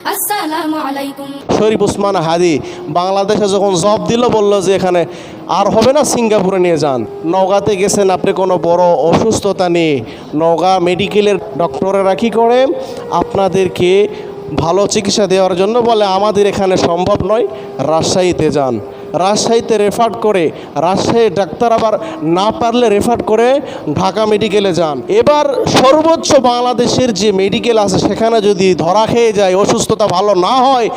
আসসালামু আলাইকুম। শরীফ ওসমান হাদি বাংলাদেশে যখন জব দিল, বলল যে এখানে আর হবে না, সিঙ্গাপুরে নিয়ে যান। নওগাঁতে গেছেন আপনি, কোনো বড় অসুস্থতা নেই, নওগাঁ মেডিকেলের ডক্টরেরা কী করে আপনাদেরকে ভালো চিকিৎসা দেওয়ার জন্য বলে আমাদের এখানে সম্ভব নয়, রাজশাহীতে যান। রাজশাহীতে রেফার করে, রাজশাহী ডাক্তার আবার না পারলে রেফার করে ঢাকা মেডিকেলে যান। এবার সর্বোচ্চ বাংলাদেশের যে মেডিকেল আছে সেখানে যদি ধরা খেয়ে যায়, অসুস্থতা ভালো না হয়,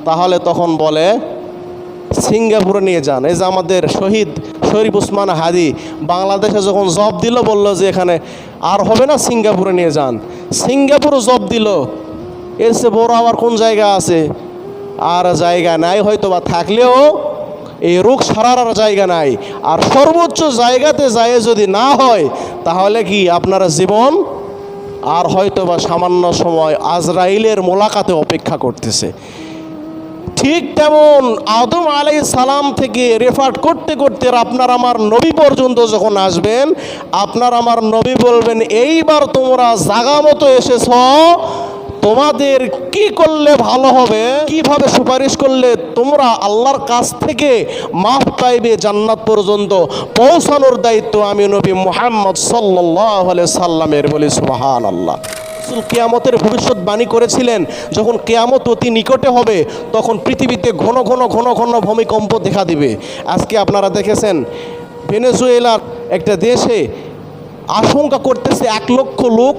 তাহলে তখন বলে সিঙ্গাপুরে নিয়ে যান। এই যে আমাদের শহীদ শরীফ ওসমান হাদি বাংলাদেশে যখন জব দিল, বলল যে এখানে আর হবে না, সিঙ্গাপুরে নিয়ে যান। সিঙ্গাপুরে জব দিল, এর চেয়ে বড় আবার কোন জায়গা আছে? আর জায়গা নাই, হয়তো বা থাকলেও এই রোগ সারার জায়গা নাই। আর সর্বোচ্চ জায়গাতে যায় যদি না হয়, তাহলে কি আপনার জীবন আর হয়তো বা সামান্য সময় আজরাইলের মোলাকাতে অপেক্ষা করতেছে। ঠিক তেমন আদম আলাইহিস সালাম থেকে রেফার করতে করতে আপনার আমার নবী পর্যন্ত যখন আসবেন, আপনার আমার নবী বলবেন এইবার তোমরা জাগা মতো এসেছ, তোমাদের কি করলে ভালো হবে, কিভাবে সুপারিশ করলে তোমরা আল্লাহর কাছ থেকে মাফ পাইবে, জান্নাত পর্যন্ত পৌঁছানোর দায়িত্ব আমি নবী মুহাম্মদ সাল্লাল্লাহু আলাইহি সাল্লামের। বলি সুবহানাল্লাহ। রাসূল কিয়ামতের ভবিষ্যৎবাণী করেছিলেন, যখন কিয়ামত অতি নিকটে হবে তখন পৃথিবীতে ঘন ঘন ঘন ঘন ভূমিকম্প দেখা দিবে। আজকে আপনারা দেখেছেন ভেনেজুয়েলার একটা দেশে আশঙ্কা করতেছে 1 লক্ষ লোক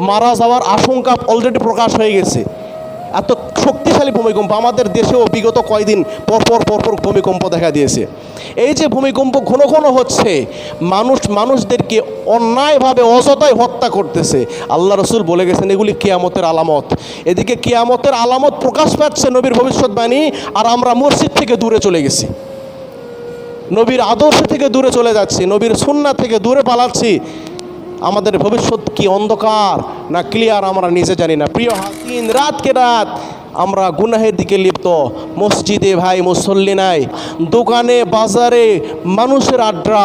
মারা যাওয়ার আশঙ্কা অলরেডি প্রকাশ হয়ে গেছে। এত শক্তিশালী ভূমিকম্প। আমাদের দেশেও বিগত কয়েকদিন পরপর ভূমিকম্প দেখা দিয়েছে। এই যে ভূমিকম্প ঘন ঘন হচ্ছে, মানুষদেরকে অন্যায়ভাবে অযথায় হত্যা করতেছে। আল্লাহ রসুল বলে গেছেন এগুলি কিয়ামতের আলামত। এদিকে কিয়ামতের আলামত প্রকাশ পাচ্ছে নবীর ভবিষ্যৎবাণী, আর আমরা মসজিদ থেকে দূরে চলে গেছি, নবীর আদর্শ থেকে দূরে চলে যাচ্ছি, নবীর সুন্নাহ থেকে দূরে পালাচ্ছি। আমাদের ভবিষ্যৎ কি অন্ধকার না ক্লিয়ার আমরা নিজে জানি না। প্রিয় হাসিন, রাতকে রাত আমরা গুনাহের দিকে লিপ্ত। মসজিদে ভাই মুসল্লি নাই, দোকানে বাজারে মানুষের আড্ডা।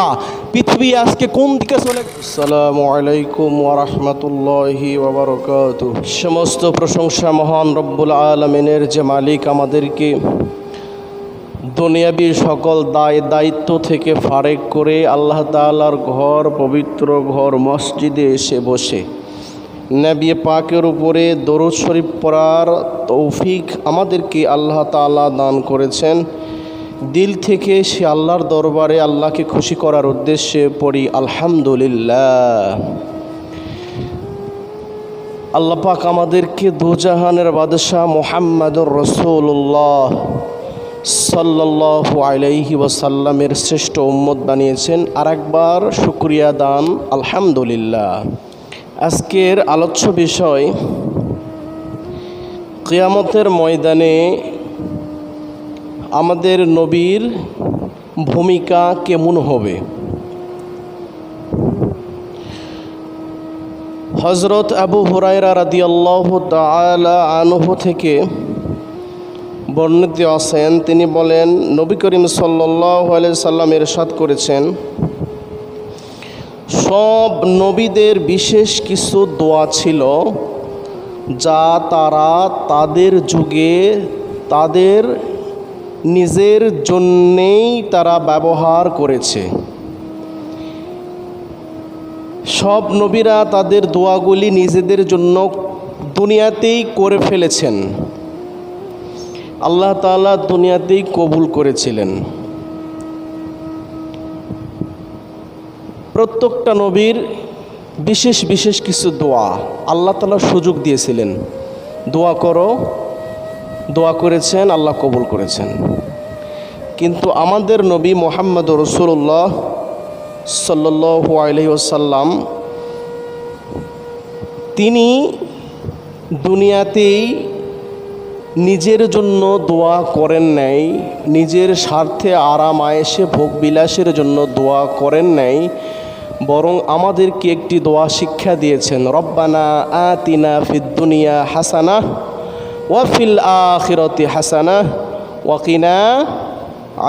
পৃথিবী আজকে কোন দিকে চলে? আসসালামু আলাইকুম ওয়া রাহমাতুল্লাহি ওয়া বারাকাতুহু। সমস্ত প্রশংসা মহান রব্বুল আলামিনের, যে মালিক আমাদেরকে দুনিয়াবী সকল দায়িত্ব থেকে ফারেক করে আল্লাহ তাআলার ঘর, পবিত্র ঘর মসজিদে এসে বসে নবী পাকের উপরে দরুদ শরীফ পড়ার তৌফিক আমাদেরকে আল্লাহ তাআলা দান করেছেন। দিল থেকে সে আল্লাহর দরবারে আল্লাহকে খুশি করার উদ্দেশ্যে পড়ি আলহামদুলিল্লাহ। আল্লাহ পাক আমাদেরকে দুজাহানের বাদশাহ মুহাম্মদুর রাসূলুল্লাহ সাল্লাল্লাহু আলাইহি ওয়াসাল্লামের শ্রেষ্ঠ উম্মত বানিয়েছেন। আরেকবার শুকরিয়া দান আলহামদুলিল্লাহ। আজকের আলোচ্য বিষয় কিয়ামতের ময়দানে আমাদের নবীর ভূমিকা কেমন হবে। হযরত আবু হুরায়রা রাদিয়াল্লাহু তাআলা আনহু থেকে বর্ণিত আছেন, তিনি বলেন নবী করিম সাল্লাল্লাহু আলাইহি সাল্লাম ইরশাদ করেছেন, সব নবীদের বিশেষ কিছু দোয়া ছিল যা তারা তাদের যুগে তাদের নিজের জন্যেই তারা ব্যবহার করেছে। সব নবীরা তাদের দোয়াগুলি নিজেদের জন্য দুনিয়াতেই করে ফেলেছেন, আল্লাহ তাআলা দুনিয়াতেই কবুল করেছিলেন। প্রত্যেকটা নবীর বিশেষ বিশেষ কিছু দোয়া আল্লাহ তাআলা সুযোগ দিয়েছিলেন, দোয়া করো, দোয়া করেছেন, আল্লাহ কবুল করেছেন। কিন্তু আমাদের নবী মুহাম্মদুর রাসূলুল্লাহ সাল্লাল্লাহু আলাইহি ওয়াসাল্লাম তিনি দুনিয়াতেই নিজের জন্য দোয়া করেন নাই, নিজের স্বার্থে আরাম আয়েশে ভোগ বিলাসের জন্য দোয়া করেন নাই, বরং আমাদেরকে একটি দোয়া শিক্ষা দিয়েছেন, রব্বানা আতিনা ফিদ দুনিয়া হাসানাহ ওয়া ফিল আখিরাতি হাসানাহ ওয়া কিনা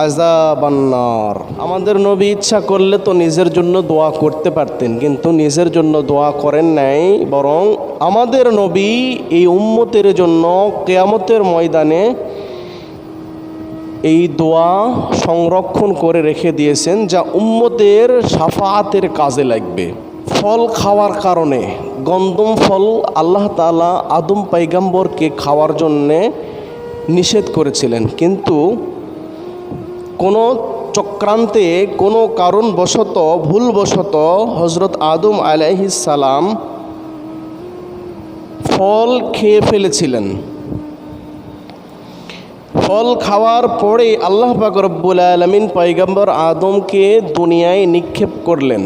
আযাবান নার। আমাদের নবী ইচ্ছা করলে তো নিজের জন্য দোয়া করতে পারতেন, কিন্তু নিজের জন্য দোয়া করেন নাই, বরং আমাদের নবী এই উম্মতের জন্য কিয়ামতের ময়দানে এই দোয়া সংরক্ষণ করে রেখে দিয়েছেন, যা উম্মতের শাফাআতের কাজে লাগবে। ফল খাওয়ার কারণে, গন্ধম ফল আল্লাহ তাআলা আদম পয়গম্বরকে খাওয়ার জন্যে নিষেধ করেছিলেন, কিন্তু কোনো চক্রান্তে, কোনো কারণবশত, ভুলবশত হজরত আদম আলাইহিস সালাম ফল খেয়ে ফেলেছিলেন। ফল খাওয়ার পরে আল্লাহ পাক রব্বুল আলামিন পয়গম্বর আদমকে দুনিয়ায় নিক্ষেপ করলেন।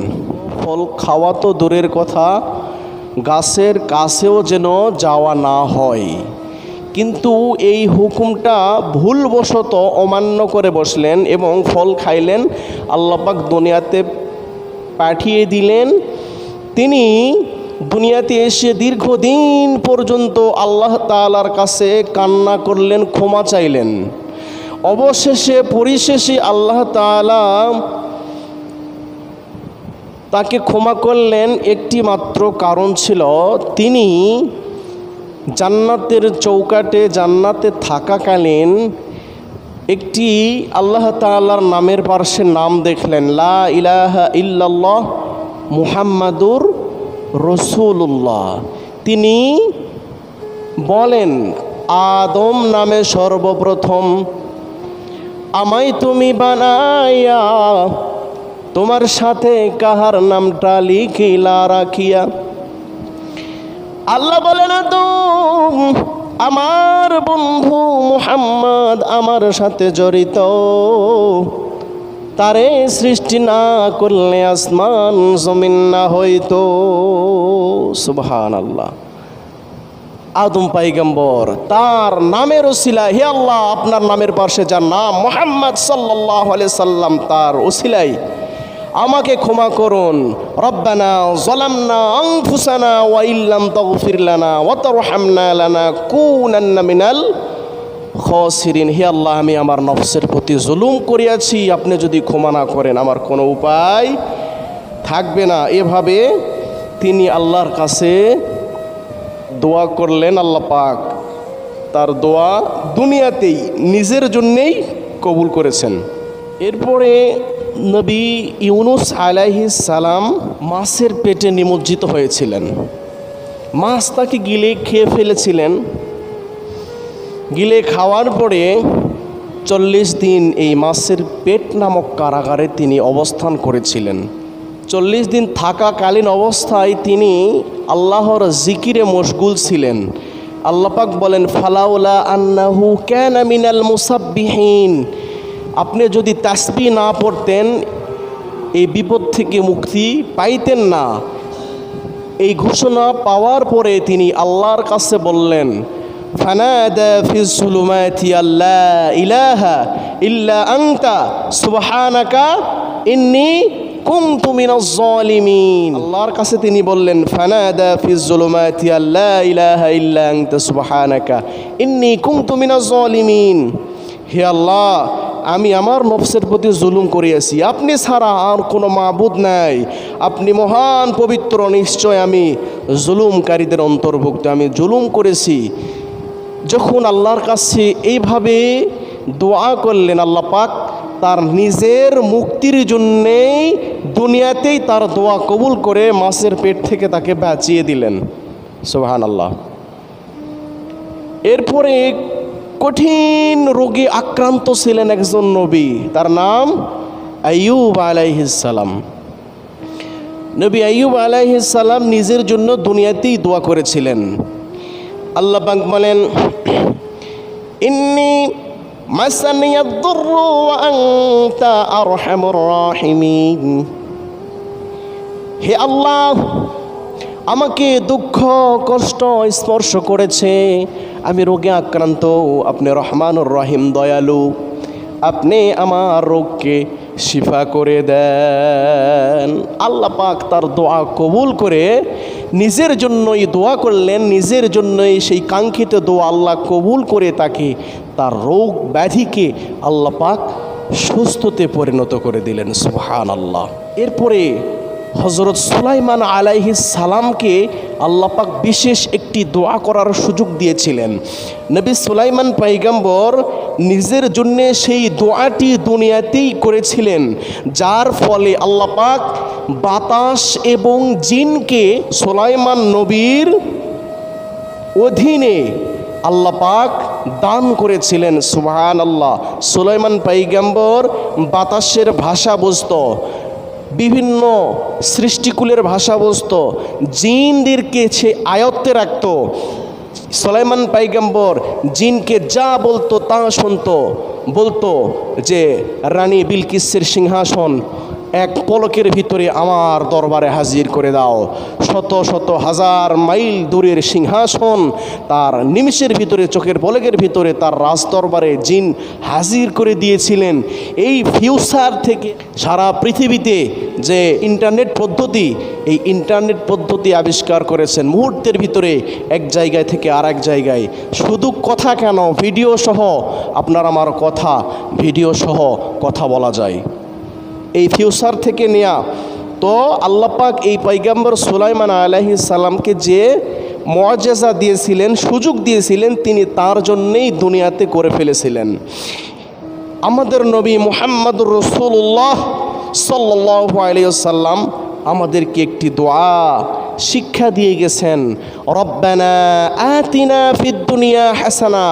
ফল খাওয়া তো দূরের কথা, গাছের কাছেও যেন যাওয়া না হয়। কিন্তু এই হুকুমটা ভুলবশত অমান্য করে বসলেন এবং ফল খাইলেন। আল্লাহ পাক দুনিয়াতে পাঠিয়ে দিলেন। তিনি দুনিয়াতে এসে দীর্ঘদিন পর্যন্ত আল্লাহ তাআলার কাছে কান্না করলেন, ক্ষমা চাইলেন। অবশেষে পরিশেষে আল্লাহ তাআলা তাকে ক্ষমা করলেন। একটি মাত্র কারণ ছিল, তিনি জান্নাতের চৌকাটে, জান্নাতে থাকাকালীন একটি আল্লাহ তাআলার নামের পাশে নাম দেখলেন, লা ইলাহা ইল্লাল্লাহ মুহাম্মাদুর রাসূলুল্লাহ। তিনি বলেন, আদম নামে সর্বপ্রথম আমায় তুমি বানাইয়া তোমার সাথে কাহার নামটা লিখিলা রাখিয়া। আল্লাহ বলেন, আদম আমার বন্ধু মুহাম্মদ আমার সাথে জড়িত, তারে সৃষ্টি না করলে আসমান জমিন না হইতো। সুবহানাল্লাহ। আদম পয়গম্বর তার নামের ওসিলায়, হে আল্লাহ আপনার নামের পাশে যার নাম মুহাম্মদ সাল্লাল্লাহু আলাইহি সাল্লাম, তার ওসিলায় আমাকে ক্ষমা করুন। রব্বানা যালামনা আনফুসানা ওয়া ইল্লাম তাগফির লানা ওয়া তারহামনা লানাকুনান্না মিনাল খাসিরিন। হে আল্লাহ, আমি আমার নফসের প্রতি জুলুম করিয়াছি, আপনি যদি ক্ষমা না করেন আমার কোনো উপায় থাকবে না। এভাবে তিনি আল্লাহর কাছে দোয়া করলেন। আল্লাহ পাক তার দোয়া দুনিয়াতেই নিজের জন্যেই কবুল করেছেন। এরপরে নবী ইউনুস আলাইহিস সালাম মাছের পেটে নিমজ্জিত হয়েছিলেন। মাছ তাকে গিলে খেয়ে ফেলেছিলেন। গিলে খাওয়ার পরে 40 দিন এই মাছের পেট নামক কারাগারে তিনি অবস্থান করেছিলেন। 40 দিন থাকাকালীন অবস্থায় তিনি আল্লাহর জিকিরে মশগুল ছিলেন। আল্লাহ পাক বলেন, ফালাউলা আন্নাহু কানা মিনাল মুসাব্বিহিন, আপনি যদি তাসবিহ না পড়তেন এই বিপদ থেকে মুক্তি পাইতেন না। এই ঘোষণা পাওয়ার পরে তিনি আল্লাহর কাছে বললেন, ফানাদা ফিজ যুলুমাতি আল্লা ইলাহা ইল্লা আনতা সুবহানাকা ইন্নী কুনতু মিনাজ জালিমিন। আল্লাহর কাছে তিনি বললেন, ফানাদা ফিজ যুলুমাতি আল্লা ইলাহা ইল্লা আনতা সুবহানাকা ইন্নী কুনতু মিনাজ জালিমিন। হে আল্লাহ, আমি আমার নফসের প্রতি জুলুম করিয়াছি, আপনি ছাড়া আর কোনো মাবুদ নাই, আপনি মহান পবিত্র, নিশ্চয় আমি জুলুমকারীদের অন্তর্ভুক্ত, আমি জুলুম করেছি। যখন আল্লাহর কাছে এইভাবে দোয়া করলেন, আল্লাহ পাক তার নিজের মুক্তির জন্যেই দুনিয়াতেই তার দোয়া কবুল করে মাছের পেট থেকে তাকে বাঁচিয়ে দিলেন। সুবহানাল্লাহ। এরপরে কঠিন রোগে আক্রান্ত ছিলেন একজন নবী, তার নাম আইয়ুব আলাইহিস সালাম। নবী আইয়ুব আলাইহিস সালাম নিজের জন্য দুনিয়াতেই দোয়া করেছিলেন। আল্লাহ পাক বলেন, ইন্নী মাসানিয়াদ দুররু ওয়া আনতা আরহামুর রাহিমিন। হে আল্লাহ, আমাকে দুঃখ কষ্ট স্পর্শ করেছে, আমি রোগে আক্রান্ত, আপনি রহমানুর রহিম, দয়ালু, আপনি আমার রোগকে শিফা করে দেন। আল্লাহ পাক তার দোয়া কবুল করে নিজের জন্যই দোয়া করলেন, নিজের জন্যই সেই কাঙ্ক্ষিত দোয়া আল্লাহ কবুল করে তাকে তার রোগ ব্যাধিকে আল্লাহ পাক সুস্থতে পরিণত করে দিলেন। সুবহানাল্লাহ। এরপরে হযরত সুলাইমান আলাইহিস সালামকে আল্লাহ পাক বিশেষ একটি দোয়া করার সুযোগ দিয়েছিলেন। নবী সুলাইমান পয়গম্বর নিজের জন্য সেই দোয়াটি দুনিয়াতেই করেছিলেন, যার ফলে আল্লাহ পাক বাতাস এবং জিনকে সুলাইমান নবীর অধীনে আল্লাহ পাক দান করেছিলেন। সুবহানাল্লাহ। সুলাইমান পয়গম্বর বাতাসের ভাষা বুঝত, বিভিন্ন সৃষ্টিকুলের ভাষা বুঝত, জিনদেরকে সে আয়ত্তে রাখত। সুলাইমান পয়গম্বর জিনকে যা বলতো তা শুনতো। বলতো যে রানী বিলকিসের সিংহাসন এক পলকের ভিতরে আমার দরবারে হাজির করে দাও। শত শত হাজার মাইল দূরের সিংহাসন তার নিমিষের ভিতরে, চোখের পলকের ভিতরে তার রাজদরবারে জিন হাজির করে দিয়েছিলেন। এই ফিউচার থেকে সারা পৃথিবীতে যে ইন্টারনেট পদ্ধতি, এই ইন্টারনেট পদ্ধতি আবিষ্কার করেছেন মুহূর্তের ভিতরে এক জায়গায় থেকে আর এক জায়গায়। শুধু কথা কেন, ভিডিও সহ আপনার আমার কথা ভিডিও সহ কথা বলা যায়। এই ফিউচার থেকে নেয়া তো আল্লাহ পাক এই পয়গম্বর সুলাইমান আলাইহিস সালামকে যে মুআজিজা দিয়েছিলেন, সুযোগ দিয়েছিলেন, তিনি তার জন্যেই দুনিয়াতে করে ফেলেছিলেন। আমাদের নবী মুহাম্মদুর রাসূলুল্লাহ সাল্লাল্লাহু আলাইহি ওয়াসাল্লাম আমাদেরকে একটি দোয়া শিক্ষা দিয়ে গেছেন, রব্বানা আতিনা ফিদ দুনিয়া হাসানা।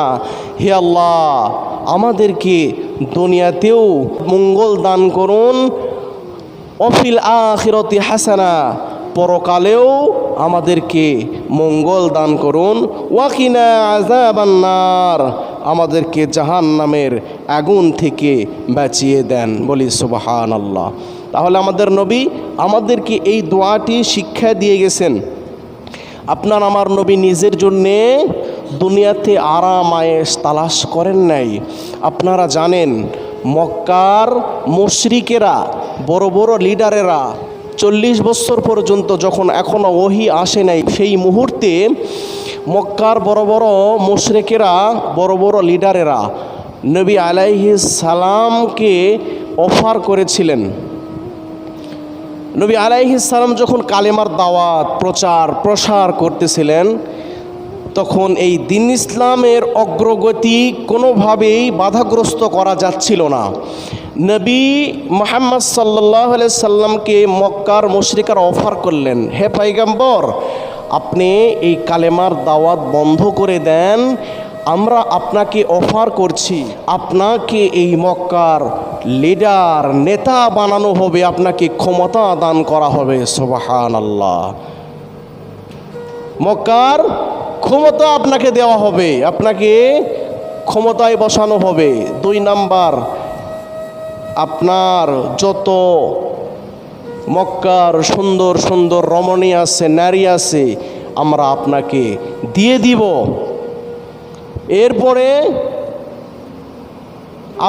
হে আল্লাহ, আমাদেরকে দুনিয়াতেও মঙ্গল দান করুন, অফিল আখিরাতি হাসানা, পরকালেও আমাদেরকে মঙ্গল দান করুন, ওয়াকিনা আযাবান নার, আমাদেরকে জাহান্নামের আগুন থেকে বাঁচিয়ে দেন। বলি সুবহানাল্লাহ। তাহলে আমাদের নবী আমাদেরকে এই দোয়াটি শিক্ষা দিয়ে গেছেন। আপনার আমার নবী নিজের জন্যে দুনিয়াতে আরাম আয়েশ তালাশ করেন নাই। আপনারা জানেন মক্কার মুশরিকেরা, বড় বড় লিডারেরা 40 বছর পর্যন্ত যখন এখনও ওহী আসে নাই, সেই মুহূর্তে মক্কার বড় বড় মুশরিকেরা, বড় বড় লিডারেরা নবী আলাইহিস সালামকে অফার করেছিলেন। নবী আলাইহিস সালাম যখন কালেমার দাওয়াত প্রচার প্রসার করতেছিলেন, তখন এই দ্বীন ইসলামের অগ্রগতি কোনোভাবেই বাধাগ্রস্ত করা যাচ্ছিল না। নবী মুহাম্মদ সাল্লাল্লাহু আলাইহি সাল্লামকে মক্কার মুশরিকরা অফার করলেন, হে পয়গম্বর, আপনি এই কালেমার দাওয়াত বন্ধ করে দেন, আমরা আপনাকে অফার করছি, আপনাকে এই মক্কার লিডার নেতা বানানো হবে, আপনাকে ক্ষমতা দান করা হবে। সুবহানাল্লাহ। মক্কার ক্ষমতা আপনাকে দেওয়া হবে, আপনাকে ক্ষমতায় বসানো হবে। 2 নাম্বার, আপনার যত মক্কার সুন্দর সুন্দর রমণী আছে, নারী আছে, আমরা আপনাকে দিয়ে দিব। এরপরে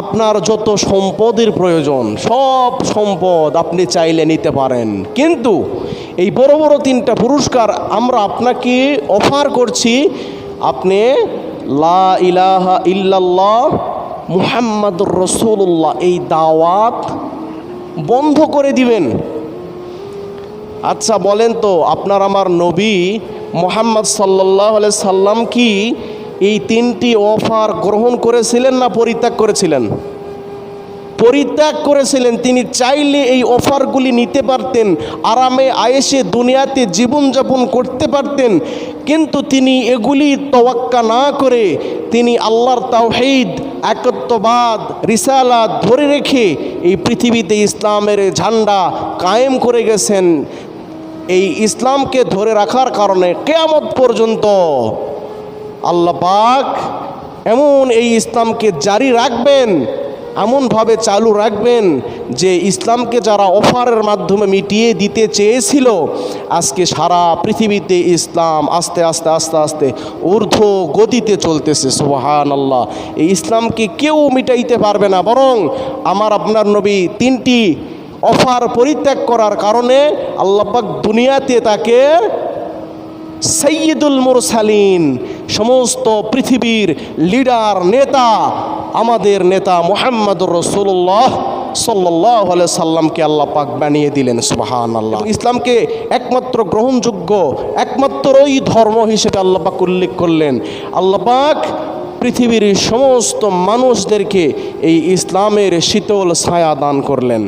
আপনার যত সম্পদের প্রয়োজন, সব সম্পদ আপনি চাইলে নিতে পারেন, কিন্তু এই বড় বড় 3টা পুরস্কার আমরা আপনাকে অফার করছি, আপনি লা ইলাহা ইল্লাল্লাহ মুহাম্মাদুর রাসূলুল্লাহ এই দাওয়াত বন্ধ করে দিবেন। আচ্ছা বলেন তো, আপনার আমার নবী মুহাম্মদ সাল্লাল্লাহু আলাইহি সাল্লাম কি এই 3টি অফার গ্রহণ করেছিলেন না পরিত্যাগ করেছিলেন? পরিত্যাগ করেছিলেন। তিনি চাইলে এই অফারগুলি নিতে পারতেন, আরামে আয়েশে দুনিয়াতে জীবনযাপন করতে পারতেন, কিন্তু তিনি এগুলি তোয়াক্কা না করে তিনি আল্লাহর তাওহীদ, একত্ববাদ, রিসালাত ধরে রেখে এই পৃথিবীতে ইসলামের ঝান্ডা কায়েম করে গেছেন। এই ইসলামকে ধরে রাখার কারণে কিয়ামত পর্যন্ত আল্লাহ পাক এমন এই ইসলামকে জারি রাখবেন, এমনভাবে চালু রাখবেন যে ইসলামকে যারা অফারের মাধ্যমে মিটিয়ে দিতে চেয়েছিল, আজকে সারা পৃথিবীতে ইসলাম আস্তে আস্তে আস্তে আস্তে ঊর্ধ্ব গতিতে চলতেছে। সুবহানাল্লাহ। এই ইসলামকে কেউ মিটাইতে পারবে না, বরং আমার আপনার নবী 3টি অফার পরিত্যাগ করার কারণে আল্লাহ পাক দুনিয়াতে তাকে সাইয়্যিদুল মুরসালিন, সমস্ত পৃথিবীর লিডার নেতা, আমাদের নেতা মুহাম্মদুর রাসূলুল্লাহ সাল্লাল্লাহু আলাইহি সাল্লামকে আল্লাহ পাক বানিয়ে দিলেন। সুবহানাল্লাহ। ইসলামকে একমাত্র গ্রহণযোগ্য একমাত্রই ধর্ম হিসেবে আল্লাহ পাক উল্লেখ করলেন। আল্লাহ পাক পৃথিবীর সমস্ত মানুষদেরকে এই ইসলামের শীতল ছায়া দান করলেন।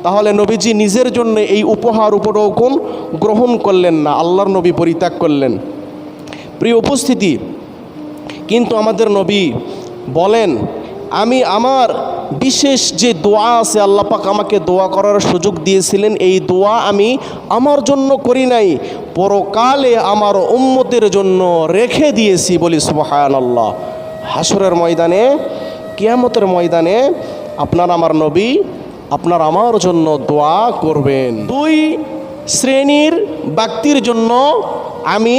তাহলে নবীজি নিজের জন্য এই উপহার উপঢৌকন গ্রহণ করলেন না, আল্লাহর নবী পরিত্যাগ করলেন। প্রিয় উপস্থিতি, কিন্তু আমাদের নবী বলেন, আমি আমার বিশেষ যে দোয়া আছে, আল্লাহ পাক আমাকে দোয়া করার সুযোগ দিয়েছিলেন, এই দোয়া আমি আমার জন্য করি নাই, পরকালে আমার উম্মতের জন্য রেখে দিয়েছি। বলি সুবহানাল্লাহ। হাসরের ময়দানে, কিয়ামতের ময়দানে আপনার আমার নবী আপনার আমার জন্য দোয়া করবেন। দুই শ্রেণীর ব্যক্তির জন্য আমি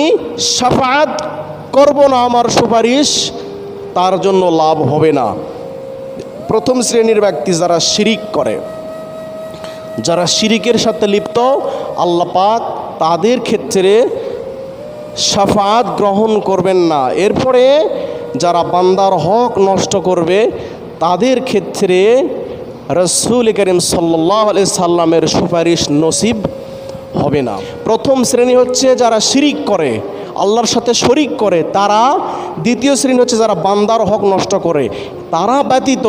শাফাআত করব না, আমার সুপারিশ তার জন্য লাভ হবে না। প্রথম শ্রেণীর ব্যক্তি যারা শিরিক করে, যারা শিরিকের সাথে লিপ্ত, আল্লাহ পাক তাদের ক্ষেত্রে শাফাআত গ্রহণ করবেন না। এরপরে যারা বান্দার হক নষ্ট করবে তাদের ক্ষেত্রে রাসূল করিম সাল্লাল্লাহু আলাইহি সাল্লামের সুপারিশ নসিব হবে না। প্রথম শ্রেণী হচ্ছে যারা শিরিক করে, আল্লাহর সাথে শরিক করে তারা। দ্বিতীয় শ্রেণী হচ্ছে যারা বান্দার হক নষ্ট করে। তারা ব্যতীত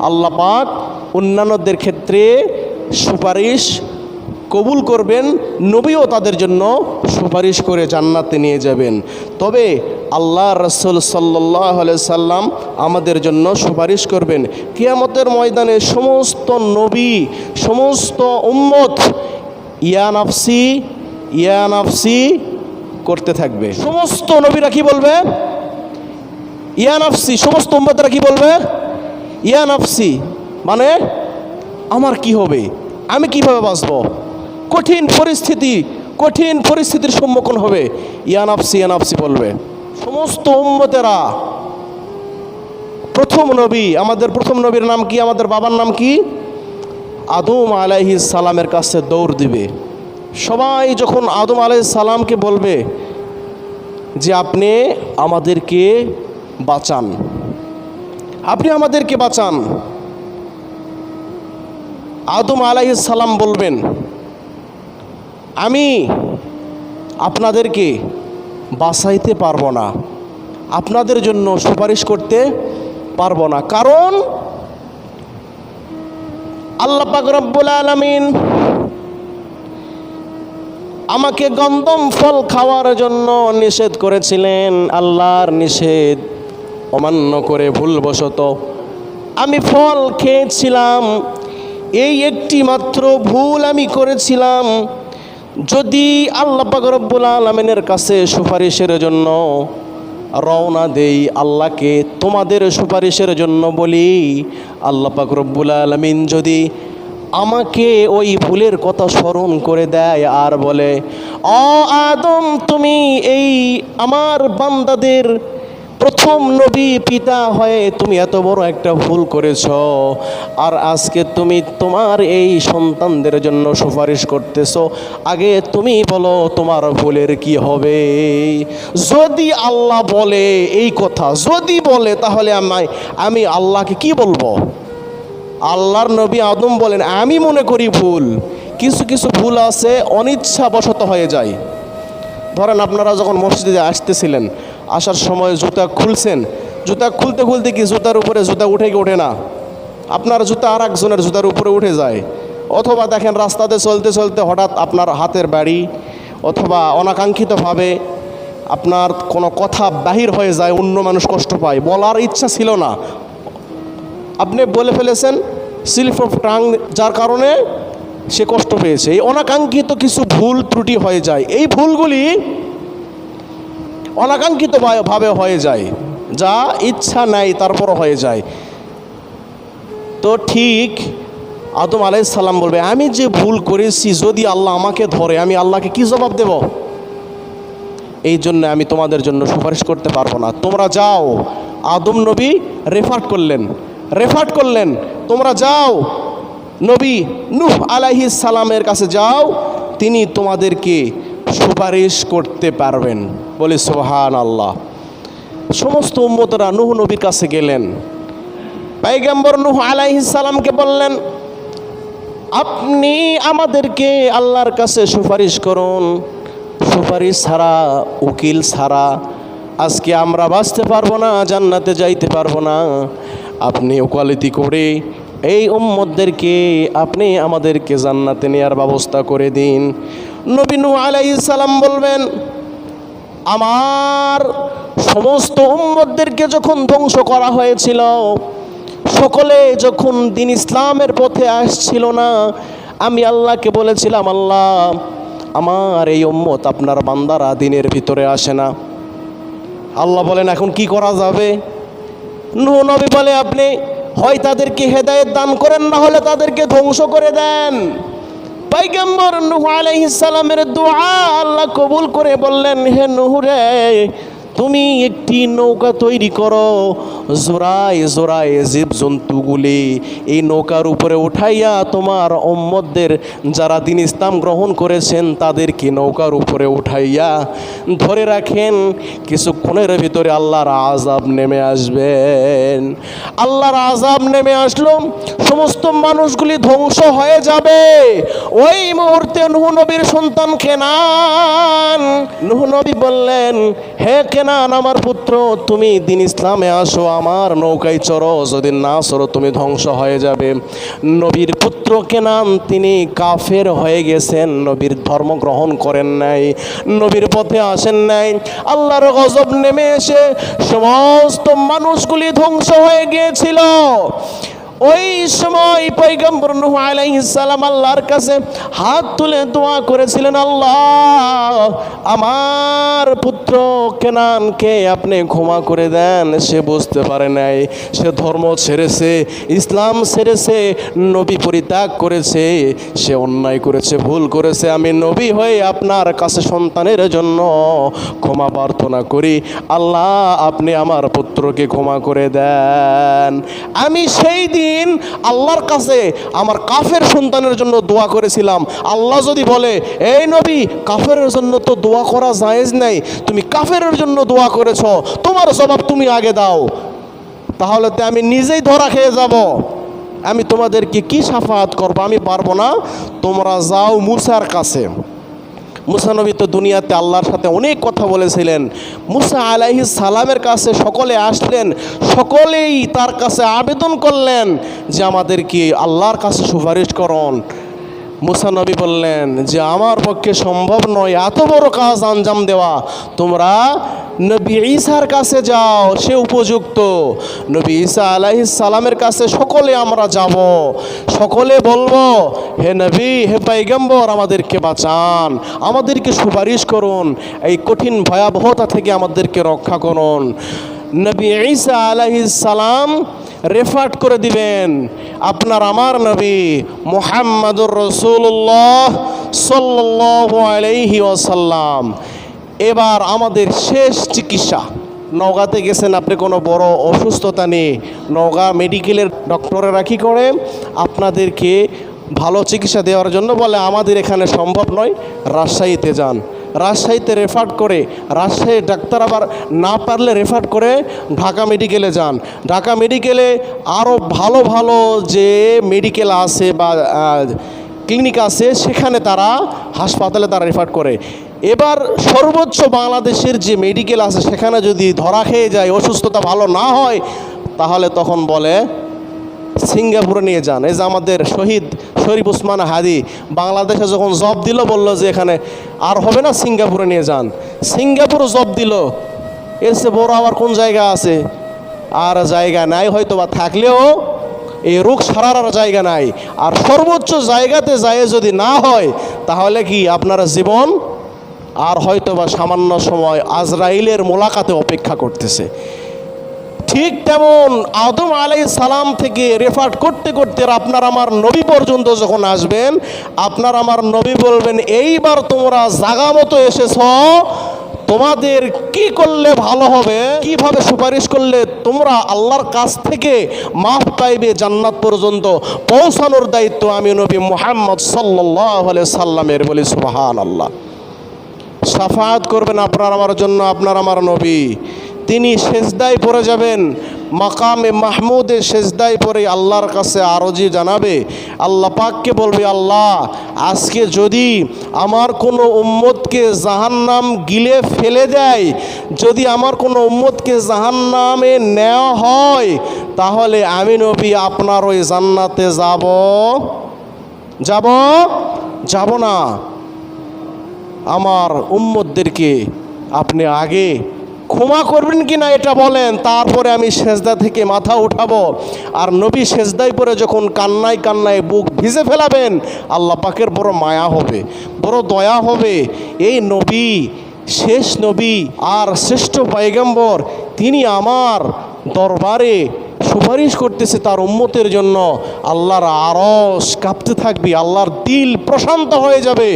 আল্লাহ পাক অন্যান্যদের ক্ষেত্রে সুপারিশ কবুল করবেন, নবীও তাদের জন্য সুপারিশ করে জান্নাতে নিয়ে যাবেন। তবে আল্লাহ রাসূল সাল্লাল্লাহু আলাইহি সাল্লাম আমাদের জন্য সুপারিশ করবেন। কিয়ামতের ময়দানে সমস্ত নবী, সমস্ত উম্মত ইয়া নাফসি ইয়া নাফসি করতে থাকবে। সমস্ত নবীরা কি বলবে? ইয়া নাফসি। সমস্ত উম্মতরা কি বলবে? ইয়া নাফসি। মানে আমার কি হবে, আমি কিভাবে বাঁচব, কঠিন পরিস্থিতির সম্মুখীন হবে, ইয়া নাফসি বলবে সমস্ত উম্মতেরা। প্রথম নবী, আমাদের প্রথম নবীর নাম কি, আমাদের বাবার নাম কি? আদম আলাইহিস সালামের কাছে দৌড় দিবে। সবাই যখন আদম আলাইহিস সালামকে বলবে যে আপনি আমাদেরকে বাঁচান, আপনি আমাদেরকে বাঁচান, আদম আলাইহিস সালাম বলবেন আমি আপনাদেরকে বাঁচাইতে পারবো না, আপনাদের জন্য সুপারিশ করতে পারবো না। কারণ আল্লাহ পাক রব্বুল আলামিন আমাকে গন্ধম ফল খাওয়ার জন্য নিষেধ করেছিলেন। আল্লাহর নিষেধ অমান্য করে ভুলবশত আমি ফল খেয়েছিলাম। এই একটি মাত্র ভুল আমি করেছিলাম। যদি আল্লাহ পাক রব্বুল আলামিনের কাছে সুপারিশের জন্য রওনা দেই, আল্লাহকে তোমাদের সুপারিশের জন্য বলি, আল্লাহ পাক রব্বুল আলামিন যদি আমাকে ওই ভুলের কথা স্মরণ করে দেয় আর বলে, ও আদম তুমি এই আমার বান্দাদের প্রথম নবী পিতা হয়ে তুমি এত বড় একটা ভুল করেছ, আর আজকে তুমি তোমার এই সন্তানদের জন্য সুপারিশ করতেছো, আগে তুমি বলো তোমার ভুলের কি হবে। যদি আল্লাহ বলে এই কথা, যদি বলে, তাহলে আমি আল্লাহকে কি বলবো? আল্লাহর নবী আদম বলেন আমি মনে করি ভুল, কিছু ভুল আছে অনিচ্ছাবশত হয়ে যায়। ধরেন আপনারা যখন মসজিদে আসতেছিলেন, আসার সময় জুতা খুলছেন, জুতা খুলতে কি জুতার উপরে জুতা উঠে কি ওঠে না? আপনার জুতা আর একজনের জুতার উপরে উঠে যায়। অথবা দেখেন রাস্তাতে চলতে হঠাৎ আপনার হাতের বাড়ি, অথবা অনাকাঙ্ক্ষিতভাবে আপনার কোনো কথা বাহির হয়ে যায়, অন্য মানুষ কষ্ট পায়, বলার ইচ্ছা ছিল না, আপনি বলে ফেলেছেন, স্লিপ অফ টাং, যার কারণে সে কষ্ট পেয়েছে। এই অনাকাঙ্ক্ষিত কিছু ভুল ত্রুটি হয়ে যায়। এই ভুলগুলি অনাকাঙ্ক্ষিতভাবে হয়ে যায়, যা ইচ্ছা নাই তারপরও হয়ে যায়। তো ঠিক আদম আলাইহিস সালাম বলবে আমি যে ভুল করেছি, যদি আল্লাহ আমাকে ধরে আমি আল্লাহকে কি জবাব দেব? এই জন্য আমি তোমাদের জন্য সুপারিশ করতে পারবো না, তোমরা যাও। আদম নবী রেফার্ট করলেন, তোমরা যাও নবী নূহ আলাইহিস সালামের কাছে যাও, তিনি তোমাদেরকে সুপারিশ করতে পারবেন। বলি সুবহানাল্লাহ। সমস্ত উম্মতরা নূহ নবীর কাছে গেলেন। পয়গম্বর নূহ আলাইহিস সালামকে বললেন, আপনি আমাদেরকে আল্লাহর কাছে সুপারিশ করুন, সুপারিশ ছাড়া, উকিল ছাড়া আজকে আমরা বাঁচতে পারবো না, জান্নাতে যাইতে পারবো না। আপনি ওকালতি করে এই উম্মতদেরকে আপনি আমাদেরকে জান্নাতে নেওয়ার ব্যবস্থা করে দিন। নবী নূহ আলাইহিস সালাম বলবেন, আমার সমস্ত উম্মতদেরকে যখন ধ্বংস করা হয়েছিল, সকলে যখন দিন ইসলামের পথে আসছিল না, আমি আল্লাহকে বলেছিলাম, আল্লাহ আমার এই উম্মত আপনার বান্দারা দিনের ভিতরে আসে না। আল্লাহ বলেন, এখন কি করা যাবে? নূহ নবী বলে, আপনি হয় তাদেরকে হেদায়েত দান করেন, না হলে তাদেরকে ধ্বংস করে দেন। পয়গম্বর নূহ আলাইহিস সালামের দোয়া আল্লাহ কবুল করে বললেন, হে নূহ রে, তুমি একটি নৌকা তৈরি করো, জোড়ায় জোড়ায় জীবজন্তুগুলি এই নৌকার উপরে উঠাইয়া তোমার উম্মতদের যারা দিন ইসলাম গ্রহণ করেছেন তাদেরকে নৌকার উপরে উঠাইয়া ধরে রাখেন, কিছুক্ষণের ভিতরে আল্লাহর আযাব নেমে আসবেন। আল্লাহর আযাব নেমে আসলো, সমস্ত মানুষগুলি ধ্বংস হয়ে যাবে। ওই মুহূর্তে নূহ নবীর সন্তান কেনান, নূহ নবী বললেন, হে কেনান আমার পুত্র, তুমি দিন ইসলামে আসো, আমার নৌকায় চড়ো, যদি না চড়ো তুমি ধ্বংস হয়ে যাবে। নবীর পুত্র কেনান তিনি কাফের হয়ে গেছেন, নবীর ধর্ম গ্রহণ করেন নাই, নবীর পথে আসেন নাই। আল্লাহর গজব নেমে এসে সমস্ত মানুষগুলি ধ্বংস হয়ে গিয়েছিল। ওই সময় পয়গম্বর নূহ আলাইহিস সালাম আল্লাহর কাছে হাত তুলে দোয়া করেছিলেন, আল্লাহ আমার পুত্র কেনানকে আপনি ক্ষমা করে দেন। সে বুঝতে পারে নাই, সে ধর্ম ছেড়েছে, ইসলাম ছেড়েছে, নবী পরিত্যাগ করেছে, সে অন্যায় করেছে, ভুল করেছে। আমি নবী হয়ে আপনার কাছে সন্তানের জন্য ক্ষমা প্রার্থনা করি, আল্লাহ আপনি আমার পুত্রকে ক্ষমা করে দেন। আমি সেই দিন আল্লাহর কাছে আমার কাফের সন্তানের জন্য দোয়া করেছিলাম। আল্লাহ যদি বলে, এই নবী কাফেরের জন্য তো দোয়া করা জায়েজ নাই, তুমি কাফেরের জন্য দোয়া করেছ, তোমার জবাব তুমি আগে দাও, তাহলে তো আমি নিজেই ধরা খেয়ে যাব। আমি তোমাদেরকে কি শাফাআত করবো? আমি পারবো না, তোমরা যাও মুসার কাছে। মুসা নবী তো দুনিয়াতে আল্লাহর সাথে অনেক কথা বলেছিলেন। মুসা আলাইহিস সালামের কাছে সকলে আসলেন, সকলেই তার কাছে আবেদন করলেন যে আমাদেরকে আল্লাহর কাছে সুপারিশ করুন। মুসা নবী বললেন যে আমার পক্ষে সম্ভব নয় এত বড় কাজ আঞ্জাম দেওয়া, তোমরা নবী ঈসার কাছে যাও, সে উপযুক্ত। নবী ঈসা আলাইহিস সালামের কাছে সকলে আমরা যাব, সকলে বলবো, হে নবী, হে পয়গম্বর, আমাদেরকে বাঁচান, আমাদেরকে সুপারিশ করুন, এই কঠিন ভয়াবহতা থেকে আমাদেরকে রক্ষা করুন। নবী ঈসা আলাইহিস সালাম রেফার করে দিবেন, আপনার আমার নবী মুহাম্মাদুর রাসূলুল্লাহ সাল্লাল্লাহু আলাইহি ওয়াসাল্লাম। এবার আমাদের শেষ চিকিৎসা, নওগাঁতে গেছেন আপনি, কোনো বড় অসুস্থতা নেই, নওগাঁ মেডিকেলের ডক্টরেরা কী করে আপনাদেরকে ভালো চিকিৎসা দেওয়ার জন্য বলে, আমাদের এখানে সম্ভব নয়, রাজশাহীতে যান। রাজশাহীতে রেফার করে, রাজশাহীর ডাক্তার আবার না পারলে রেফার করে ঢাকা মেডিকেলে যান। ঢাকা মেডিকেলে আরও ভালো ভালো যে মেডিকেল আছে বা ক্লিনিক আছে, সেখানে তারা হাসপাতালে তারা রেফার করে। এবার সর্বোচ্চ বাংলাদেশের যে মেডিকেল আছে সেখানে যদি ধরা খেয়ে যায়, অসুস্থতা ভালো না হয়, তাহলে তখন বলে সিঙ্গাপুরে নিয়ে যান। এই যে আমাদের শহীদ শরীফ ওসমান হাদি বাংলাদেশে যখন জব দিল, বলল যে এখানে আর হবে না, সিঙ্গাপুরে নিয়ে যান। সিঙ্গাপুরে জব দিল, এর চেয়ে বড় আবার কোন জায়গা আছে? আর জায়গা নাই, হয়তো বা থাকলেও এই রোগ সারার জায়গা নাই। আর সর্বোচ্চ জায়গাতে যায় যদি না হয়, তাহলে কি আপনার জীবন আর হয়তো বা সামান্য সময় আজরাইলের মোলাকাতে অপেক্ষা করতেছে। ঠিক তেমন আদম আলাইহিস সালাম থেকে রেফার করতে করতে আপনার আমার নবী পর্যন্ত যখন আসবেন, আপনার আমার নবী বলবেন, এইবার তোমরা জাগা মতো এসেছ, তোমাদের কি করলে ভালো হবে, কিভাবে সুপারিশ করলে তোমরা আল্লাহর কাছ থেকে মাফ পাইবে, জান্নাত পর্যন্ত পৌঁছানোর দায়িত্ব আমি নবী মুহাম্মদ সাল্লাল্লাহু আলাইহি সাল্লামের। বলি সুবহানাল্লাহ। শাফাআত করবেন আপনার আমার জন্য আপনার আমার নবী। তিনি সেজদায় পড়ে যাবেন, মাকামে মাহমুদে সেজদায় পড়ে আল্লাহর কাছে আরজি জানাবে, আল্লাহ পাককে বলবে, আল্লাহ আজকে যদি আমার কোনো উম্মতকে জাহান্নাম গিলে ফেলে দেয়, যদি আমার কোনো উম্মতকে জাহান্নামে নেওয়া হয়, তাহলে আমি নবী আপনার ওই জান্নাতে যাব না। আমার উম্মতদেরকে আপনি আগে ক্ষমা করবেন কি না এটা বলেন, তারপরে আমি সেজদা থেকে মাথা উঠাবো। আর নবী সেজদায় পরে যখন কান্নায় কান্নায় বুক ভিজে ফেলাবেন, আল্লাহ পাকের বড় মায়া হবে, বড় দয়া হবে। এই নবী, শেষ নবী আর শ্রেষ্ঠ পয়গম্বর, তিনি আমার দরবারে সুপারিশ করতেছে তার উম্মতের জন্য। আল্লাহর আরশ কাঁপতে থাকবে, আল্লাহর দিল প্রশান্ত হয়ে যাবে,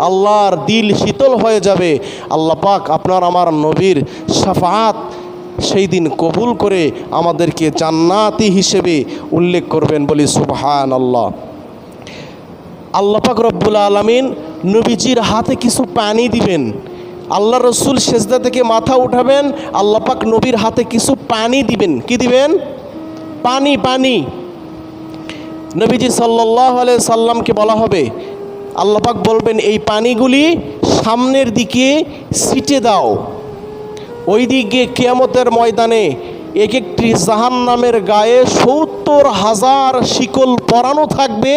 আল্লাহর দিল শীতল হয়ে যাবে। আল্লাহ পাক আপনার আমার নবীর শাফাআত সেই দিন কবুল করে আমাদেরকে জান্নাতি হিসেবে উল্লেখ করবেন, বলি সুবহানাল্লাহ। আল্লাহ পাক রব্বুল আলামিন নবীজির হাতে কিছু পানি দিবেন। আল্লাহ রসুল সেজদা থেকে মাথা উঠাবেন, আল্লাহ পাক নবীর হাতে কিছু পানি দিবেন। কি দিবেন? পানি। নবীজি সাল্লাল্লাহু আলাইহি সাল্লামকে বলা হবে, আল্লাহ পাক বলবেন এই পানিগুলি সামনের দিকে ছিটে দাও। ওই দিকে কিয়ামতের ময়দানে এক একটি জাহান্নামের গায়ে ৭০,০০০ শিকল পরানো থাকবে।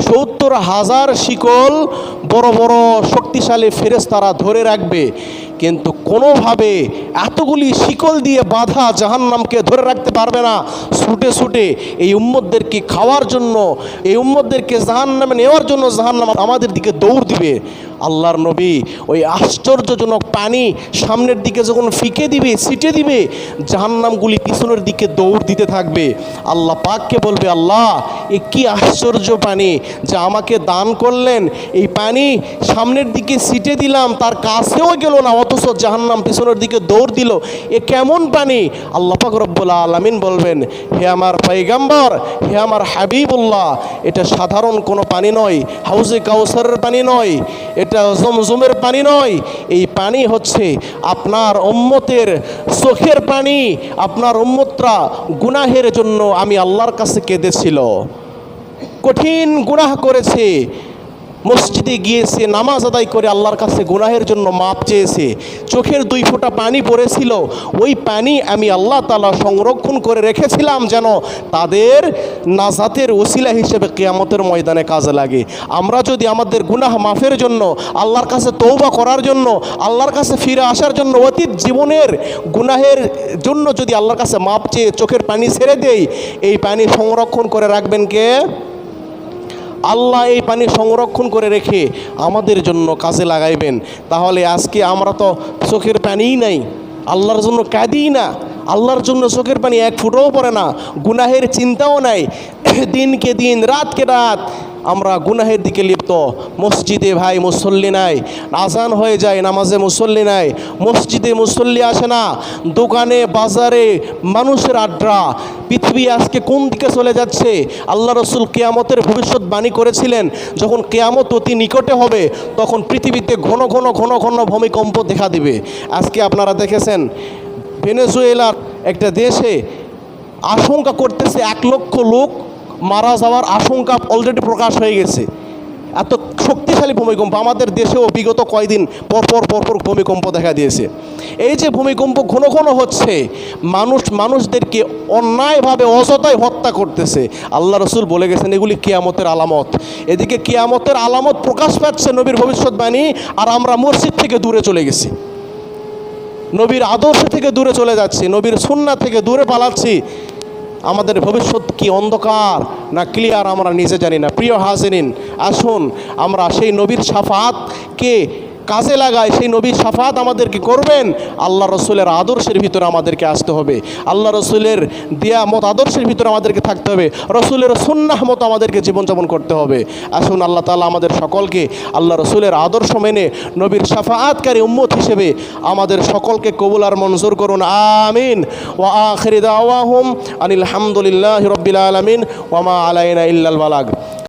৭০,০০০ শিকল বড় বড় শক্তিশালী ফেরেশতারা ধরে রাখবে, কিন্তু কোনোভাবে এতগুলি শিকল দিয়ে বাঁধা জাহান্নামকে ধরে রাখতে পারবে না। ছুটে ছুটে এই উম্মতদেরকে খাওয়ার জন্য, এই উম্মতদেরকে জাহান্নামে নেওয়ার জন্য জাহান্নাম আমাদের দিকে দৌড় দিবে। আল্লাহর নবী ওই আশ্চর্যজনক পানি সামনের দিকে যখন ফিকে দিবে, ছিটে দিবে, জাহান্নামগুলি পিছনের দিকে দৌড় দিতে থাকবে। আল্লাহ পাককে বলবে, আল্লাহ এ কি আশ্চর্য পানি যা আমাকে দান করলেন, এই পানি সামনের দিকে ছিটে দিলাম, তার কাছেও গেল না, অথচ জাহান্নাম পিছনের দিকে দৌড় দিল, এ কেমন পানি? আল্লাহ পাক রব্বুল আলামিন বলবেন, হে আমার পয়গম্বর, হে আমার হাবিবুল্লাহ, এটা সাধারণ কোনো পানি নয়, হাউজে কাউসারের পানি নয়, এটা জমজমের পানি নয়। এই পানি হচ্ছে আপনার উম্মতের চোখের পানি। আপনার উম্মতরা গুনাহের জন্য আমি আল্লাহর কাছে কেঁদেছিল, কঠিন গুনাহ করেছে, মসজিদে গিয়েছে, নামাজ আদায় করে আল্লাহর কাছে গুনাহের জন্য মাপ চেয়েছে, চোখের 2 ফোঁটা পানি পড়েছিল, ওই পানি আমি আল্লাহ তাআলা সংরক্ষণ করে রেখেছিলাম যেন তাদের নাজাতের ওসিলা হিসেবে কিয়ামতের ময়দানে কাজে লাগে। আমরা যদি আমাদের গুনাহ মাফের জন্য, আল্লাহর কাছে তওবা করার জন্য, আল্লাহর কাছে ফিরে আসার জন্য, অতীত জীবনের গুনাহের জন্য যদি আল্লাহর কাছে মাপ চেয়ে চোখের পানি ছেড়ে দেই, এই পানি সংরক্ষণ করে রাখবেন কে? আল্লাহ। এই পানি সংরক্ষণ করে রেখে আমাদের জন্য কাজে লাগাইবেন। তাহলে আজকে আমরা তো চোখের পানিই নাই, আল্লাহর জন্য কাঁদিই না, আল্লাহর জন্য চোখের পানি এক ফুটও পড়ে না, গুনাহের চিন্তাও নাই, দিনকে দিন রাতকে রাত আমরা গুনাহের দিকে লিপ্ত। মসজিদে ভাই মুসল্লি নাই, আজান হয়ে যায়, নামাজে মুসল্লি নাই, মসজিদে মুসল্লি আসে না, দোকানে বাজারে মানুষের আড্ডা। পৃথিবী আজকে কোন দিকে চলে যাচ্ছে? আল্লাহ রসুল কিয়ামতের ভবিষ্যৎবাণী করেছিলেন, যখন কিয়ামত অতি নিকটে হবে তখন পৃথিবীতে ঘন ঘন ঘন ঘন ভূমিকম্প দেখা দিবে। আজকে আপনারা দেখেছেন ভেনেজুয়েলার একটা দেশে আশঙ্কা করতেছে 1 লক্ষ লোক মারা যাওয়ার আশঙ্কা অলরেডি প্রকাশ হয়ে গেছে। এত শক্তিশালী ভূমিকম্প আমাদের দেশেও বিগত কয়েকদিন পরপর ভূমিকম্প দেখা দিয়েছে। এই যে ভূমিকম্প ঘন ঘন হচ্ছে, মানুষদেরকে অন্যায়ভাবে অযথায় হত্যা করতেছে, আল্লাহ রসুল বলে গেছেন এগুলি কিয়ামতের আলামত। এদিকে কিয়ামতের আলামত প্রকাশ পাচ্ছে নবীর ভবিষ্যৎবাণী, আর আমরা মসজিদ থেকে দূরে চলে গেছি, নবীর আদর্শ থেকে দূরে চলে যাচ্ছি, নবীর সুন্নাহ থেকে দূরে পালাচ্ছি। আমাদের ভবিষ্যৎ কি অন্ধকার না ক্লিয়ার আমরা নিজে জানি না। প্রিয় হাজিরিন, আসুন আমরা সেই নবীর শাফাআতকে কাজে লাগাই, সেই নবীর শাফাআত আমাদেরকে করবেন। আল্লাহ রসুলের আদর্শের ভিতরে আমাদেরকে আসতে হবে, আল্লাহ রসুলের দেয়া মত আদর্শের ভিতরে আমাদেরকে থাকতে হবে, রসুলের সুন্নাহ মতো আমাদেরকে জীবনযাপন করতে হবে। আসুন আল্লাহ তাআলা আমাদের সকলকে আল্লাহ রসুলের আদর্শ মেনে নবীর শাফাআতকারী উম্মত হিসেবে আমাদের সকলকে কবুল আর মঞ্জুর করুন, আমিন। ওয়া আখিরি দাওয়াহুম আনিল হামদুলিল্লাহি রাব্বিল আলামিন ওয়া মা আলাইনা ইল্লাল বালাগ।